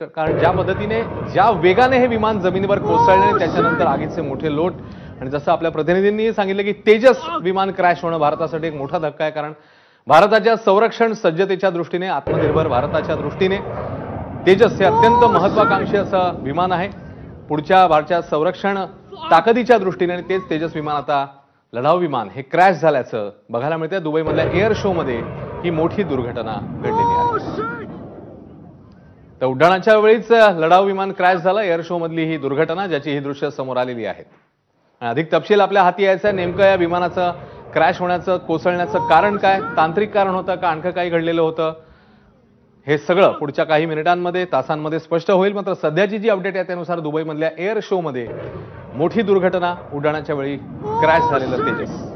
कारण ज्या पद्धतीने ज्या वेगाने हे विमान जमिनीवर कोसळले त्याच्यानंतर आगीचे मोठे लोट आणि जसं आपल्या प्रतिनिधींनी सांगितलं की तेजस विमान क्रॅश होणं भारतासाठी एक मोठा धक्का आहे। कारण भारताच्या संरक्षण सज्जतेच्या दृष्टीने आत्मनिर्भर भारताच्या दृष्टीने तेजस हे अत्यंत महत्त्वाकांक्षी असं विमान आहे। पुढच्या भारताच्या संरक्षण ताकदीच्या दृष्टीने आणि तेच तेजस विमान आता लढाऊ विमान हे क्रॅश झाल्याचं बघायला मिळतंय। दुबईमधल्या एअर शो मध्ये ही मोठी दुर्घटना घडलेली आहे। तर उड्डाणाच्या वेळीच लढाऊ विमान क्रॅश झालं। एअर शो मधली ही दुर्घटना ज्याची ही दृश्य समोर आलेली आहेत। अधिक तपशील आपल्या हाती यायचं नेमकं या विमानाचं क्रॅश होण्याचं कोसळण्याचं कारण काय, तांत्रिक कारण होतं का आणखं काही घडलेलं होतं, हे सगळं पुढच्या काही मिनिटांमध्ये तासांमध्ये स्पष्ट होईल। मात्र सध्याची जी अपडेट आहे त्यानुसार दुबईमधल्या एअर शो मध्ये मोठी दुर्घटना, उड्डाणाच्या वेळी क्रॅश झालेलं तेजस।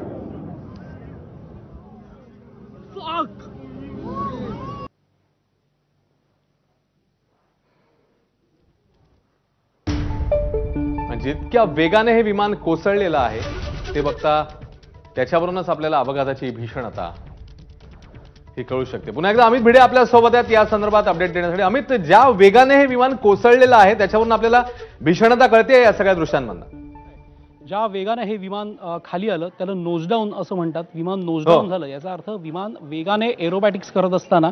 जितक्या वेगाने हे विमान कोसळलेलं आहे ते बघता त्याच्यावरूनच आपल्याला अपघाताची भीषणता ही कळू शकते। पुन्हा एकदा अमित भिडे आपल्या सोबत आहेत या संदर्भात अपडेट देण्यासाठी। अमित, ज्या वेगाने हे विमान कोसळलेलं आहे त्याच्यावरून आपल्याला भीषणता कळते या सगळ्या दृश्यांमधून। ज्या वेगाने हे विमान खाली आलं त्याला नोजडाऊन असं म्हणतात। विमान नोजडाऊन झालं याचा अर्थ विमान वेगाने एरोबॅटिक्स करत असताना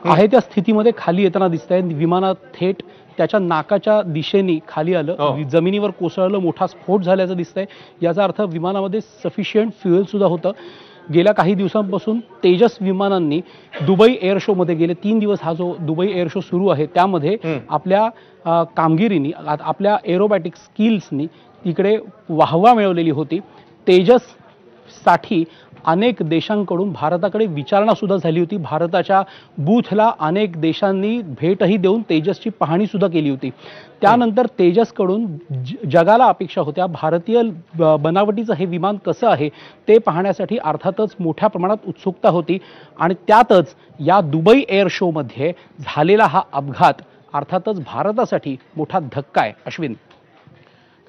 आहे त्या स्थितीमध्ये खाली येताना दिसतंय। विमानात थेट त्याच्या नाकाच्या दिशेने खाली आलं, जमिनीवर कोसळलं, मोठा स्फोट झाल्याचं दिसतंय। याचा अर्थ विमानामध्ये सफिशियंट फ्युएल सुद्धा होतं। गेल्या काही दिवसांपासून तेजस विमानांनी दुबई एअर शो मध्ये गेले 3 दिवस हा जो दुबई एअर शो सुरू आहे त्यामध्ये आपल्या कामगिरीनी आपल्या एरोबॅटिक स्किल्सनी तिकडे वाहवा मिळवलेली होती। तेजस साठी अनेक देशांकडून भारताकडे विचारणा सुद्धा झाली होती। भारताच्या बूथला अनेक देशांनी भेटही देऊन तेजसची पाहणी सुद्धा केली होती। त्यानंतर तेजसकडून जगाला अपेक्षा होत्या भारतीय बनावटीचं हे विमान कसं आहे ते पाहण्यासाठी अर्थातच मोठ्या प्रमाणात उत्सुकता होती। आणि त्यातच या दुबई एअर शो मध्ये झालेला हा अपघात अर्थातच भारतासाठी मोठा धक्का आहे। अश्विन,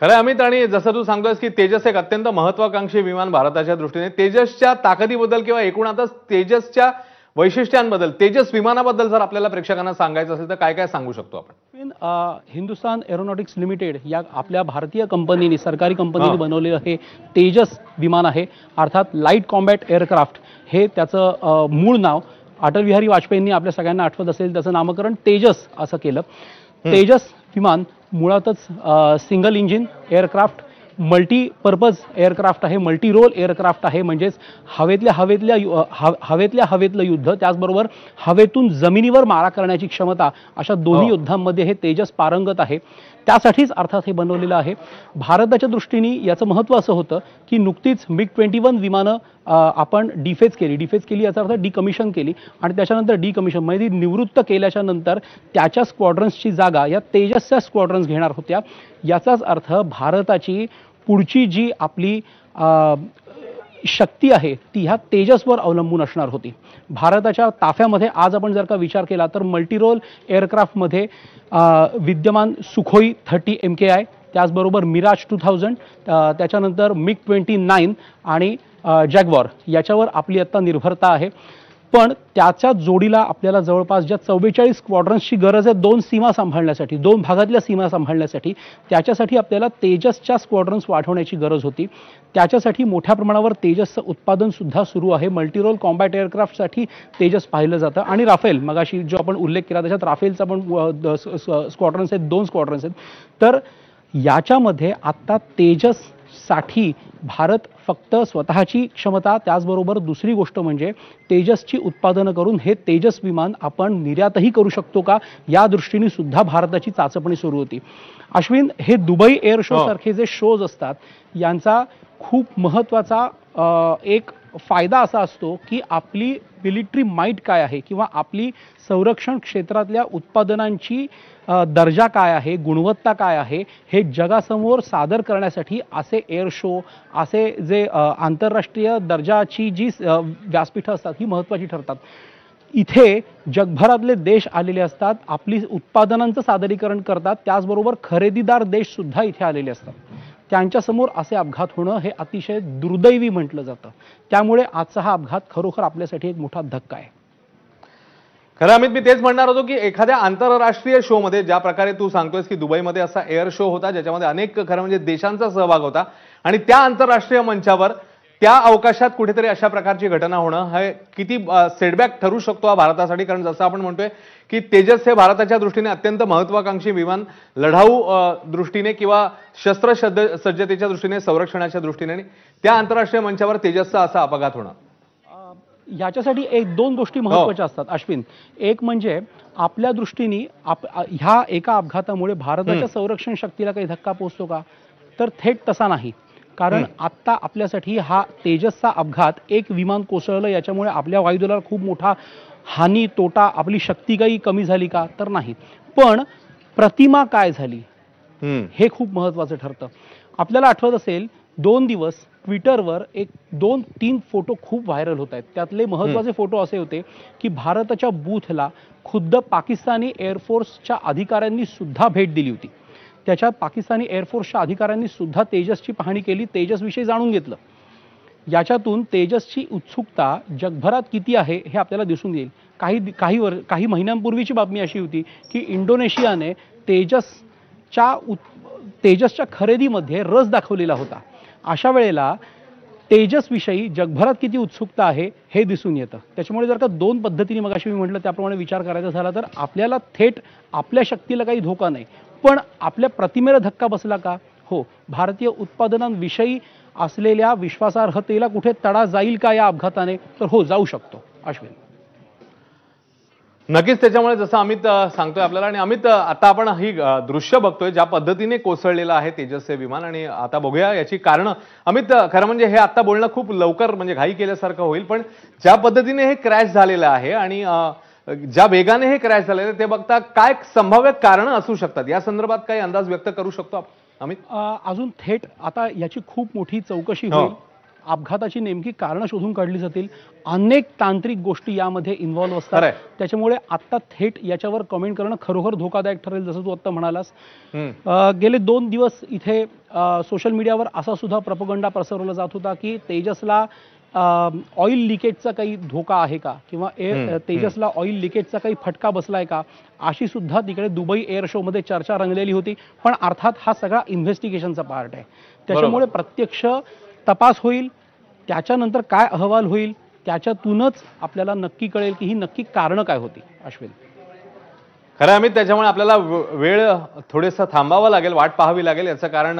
खरं अमित, आणि जसं तू सांगतोस की तेजस एक अत्यंत महत्त्वाकांक्षी विमान भारताच्या दृष्टीने, तेजसच्या ताकदीबद्दल किंवा एकूणातच तेजसच्या वैशिष्ट्यांबद्दल, तेजस विमानाबद्दल जर आपल्याला प्रेक्षकांना सांगायचं असेल तर काय काय सांगू शकतो आपण? हिंदुस्तान एरोनॉटिक्स लिमिटेड या आपल्या भारतीय कंपनीने, सरकारी कंपनीने बनवलेलं हे तेजस विमान आहे। अर्थात लाईट कॉम्बॅट एअरक्राफ्ट हे त्याचं मूळ नाव अटल बिहारी वाजपेयींनी आपल्या सगळ्यांना आठवत असेल त्याचं नामकरण तेजस असं केलं। तेजस विमान मुळातच single engine aircraft, multipurpose aircraft आहे, मल्टी रोल एअरक्राफ्ट आहे। म्हणजेच हवेतल्या हवेतलं युद्ध, त्याचबरोबर हवेतून जमिनीवर मारा करण्याची क्षमता, अशा दोन्ही युद्धांमध्ये हे तेजस पारंगत आहे। त्यासाठीच अर्थात हे बनवलेलं आहे। भारताच्या दृष्टीने याचं महत्त्व असं होतं की नुकतीच MiG-21 विमानं आपण डिफेज केली याचा अर्थ डिकमिशन केली आणि त्याच्यानंतर डिकमिशन म्हणजे निवृत्त केल्याच्या नंतर त्याच्या स्क्वॉड्रन्सची जागा या तेजसच्या स्क्वॉड्रन्स घेणार होत्या। याचाच अर्थ भारताची पुढची जी आपली शक्ती आहे ती ह्या तेजसवर अवलंबून असणार होती। भारताच्या ताफ्यामध्ये आज आपण जर का विचार केला तर मल्टीरोल एअरक्राफ्टमध्ये विद्यमान सुखोई 30 MKI, त्याचबरोबर मिराज 2000, त्याच्यानंतर MiG-29 आणि जॅग्वार याच्यावर आपली आता निर्भरता आहे। पण त्याच्या जोडीला आपल्याला जवळपास ज्या 44 स्क्वॉड्रन्सची गरज आहे दोन सीमा सांभाळण्यासाठी, दोन भागातल्या सीमा सांभाळण्यासाठी, त्याच्यासाठी आपल्याला तेजसच्या स्क्वॉड्रन्स वाढवण्याची गरज होती। त्याच्यासाठी मोठ्या प्रमाणावर तेजसचं उत्पादन सुद्धा सुरू आहे। मल्टीरोल कॉम्बॅट एअरक्राफ्टसाठी तेजस पाहिलं जातं आणि राफेल, मगाशी जो आपण उल्लेख केला त्याच्यात राफेलचा पण स्क्वॉड्रन्स आहेत, 2 स्क्वॉड्रन्स आहेत। तर याच्यामध्ये आता तेजस साठी भारत फक्त स्वतःची क्षमता, त्याचबरोबर दुसरी गोष्ट म्हणजे तेजसची उत्पादनं करून हे तेजस विमान आपण निर्यातही करू शकतो का या दृष्टीने सुद्धा भारताची चाचपणी सुरू होती। अश्विन, हे दुबई एअर शो सारखे जे शोज असतात यांचा खूप महत्त्वाचा एक फायदा असा असतो की आपली मिलिटरी माईट काय आहे किंवा आपली संरक्षण क्षेत्रातल्या उत्पादनांची दर्जा काय आहे, गुणवत्ता काय आहे हे जगासमोर सादर करण्यासाठी असे एअर शो, असे जे आंतरराष्ट्रीय दर्जाची जी व्यासपीठं असतात ही महत्त्वाची ठरतात। इथे जगभरातले देश आलेले असतात, आपली उत्पादनांचं सादरीकरण करतात, त्याचबरोबर खरेदीदार देश सुद्धा इथे आलेले असतात। त्यांच्यासमोर असे अपघात होणं हे अतिशय दुर्दैवी म्हटलं जातं। त्यामुळे आजचा हा अपघात खरोखर आपल्यासाठी एक मोठा धक्का आहे। खरं अमित, मी तेच म्हणणार होतो की एखाद्या आंतरराष्ट्रीय शो मध्ये ज्या प्रकारे तू सांगतोयस की दुबईमध्ये असा एअर शो होता ज्याच्यामध्ये अनेक खरं म्हणजे देशांचा सहभाग होता आणि त्या आंतरराष्ट्रीय मंचावर त्या अवकाशात कुठेतरी अशा प्रकारची घटना होणं हे किती सेटबॅक ठरू शकतो हा भारतासाठी. कारण जसं आपण म्हणतोय की तेजस हे भारताच्या दृष्टीने अत्यंत महत्वाकांक्षी विमान, लढाऊ दृष्टीने किंवा शस्त्रसज्जतेच्या दृष्टीने, संरक्षणाच्या दृष्टीने, आणि त्या आंतरराष्ट्रीय मंचावर तेजसचा असा अपघात होणं. याच्यासाठी एक दोन गोष्टी महत्वाच्या असतात अश्विन. एक म्हणजे आपल्या दृष्टीने ह्या एका अपघातामुळे भारताच्या संरक्षण शक्तीला काही धक्का पोहोचतो का, तर थेट तसा नाही. कारण आता आपल्यासाठी हा तेजसचा अपघात, एक विमान कोसळलं याच्यामुळे आपल्या वायुदलाला खूप मोठा हानी, तोटा, आपली शक्ती काही कमी झाली का, तर नाही. पण प्रतिमा काय झाली हे खूप महत्वाचं ठरतं. आपल्याला आठवत असेल 2 दिवस ट्विटरवर एक 2-3 फोटो खूप व्हायरल होत आहेत. त्यातले महत्वाचे फोटो असे होते की भारताच्या बूथला खुद्द पाकिस्तानी एअरफोर्सच्या अधिकाऱ्यांनी सुद्धा भेट दिली होती. त्याच्यात पाकिस्तानी एअरफोर्सच्या अधिकाऱ्यांनी सुद्धा तेजसची पाहणी केली, तेजसविषयी जाणून घेतलं. याच्यातून तेजसची उत्सुकता जगभरात किती आहे हे आपल्याला दिसून येईल. काही महिन्यांपूर्वीची बातमी अशी होती की इंडोनेशियाने तेजसच्या खरेदीमध्ये रस दाखवलेला होता. अशा वेळेला तेजसविषयी जगभरात किती उत्सुकता आहे हे दिसून येतं. त्याच्यामुळे जर का दोन पद्धतीने मगाशी मी म्हटलं त्याप्रमाणे विचार करायचा झाला तर आपल्याला थेट आपल्या शक्तीला काही धोका नाही, पण आपल्या प्रतिमेला धक्का बसला का, हो, भारतीय उत्पादनांविषयी असलेल्या विश्वासार्हतेला कुठे तडा जाईल का या अपघाताने, तर हो, जाऊ शकतो अश्विन. नक्कीच. त्याच्यामुळे जसं अमित सांगतोय आपल्याला, आणि अमित आता आपण ही दृश्य बघतोय ज्या पद्धतीने कोसळलेलं आहे तेजस हे विमान, आणि आता बघूया याची कारणं. अमित, खरं म्हणजे हे आता बोलणं खूप लवकर म्हणजे घाई केल्यासारखं होईल, पण ज्या पद्धतीने हे क्रॅश झालेलं आहे आणि ज्या वेगाने हे क्रॅश झालेलं आहे ते बघता काय संभाव्य कारणं असू शकतात या संदर्भात काही अंदाज व्यक्त करू शकतो अमित? अजून थेट आता याची खूप मोठी चौकशी होईल. अपघाताची नेमकी कारणं शोधून काढली जातील. अनेक तांत्रिक गोष्टी यामध्ये इन्व्हॉल्व्ह असतात. त्याच्यामुळे आता थेट याच्यावर कमेंट करणं खरोखर धोकादायक ठरेल, जसं तू आता म्हणालास. गेले 2 दिवस इथे सोशल मीडियावर असा सुद्धा प्रोपगंडा पसरवला जात होता की तेजसला ऑइल लिकेजचा काही धोका आहे का, किंवा तेजसला ऑइल लिकेजचा काही फटका बसलाय का, अशी सुद्धा तिकडे दुबई एअर शो मध्ये चर्चा रंगलेली होती. पण अर्थात हा सगळा इन्व्हेस्टिगेशनचा पार्ट आहे. त्याच्यामुळे प्रत्यक्ष तपास होईल, त्याच्यानंतर काय अहवाल होईल त्याच्यातूनच आपल्याला नक्की कळेल की ही नक्की कारणं काय होती अश्विन. खरं अमित, त्याच्यामुळे आपल्याला वेळ थोडेसा थांबावा लागेल, वाट पाहावी लागेल. याचं कारण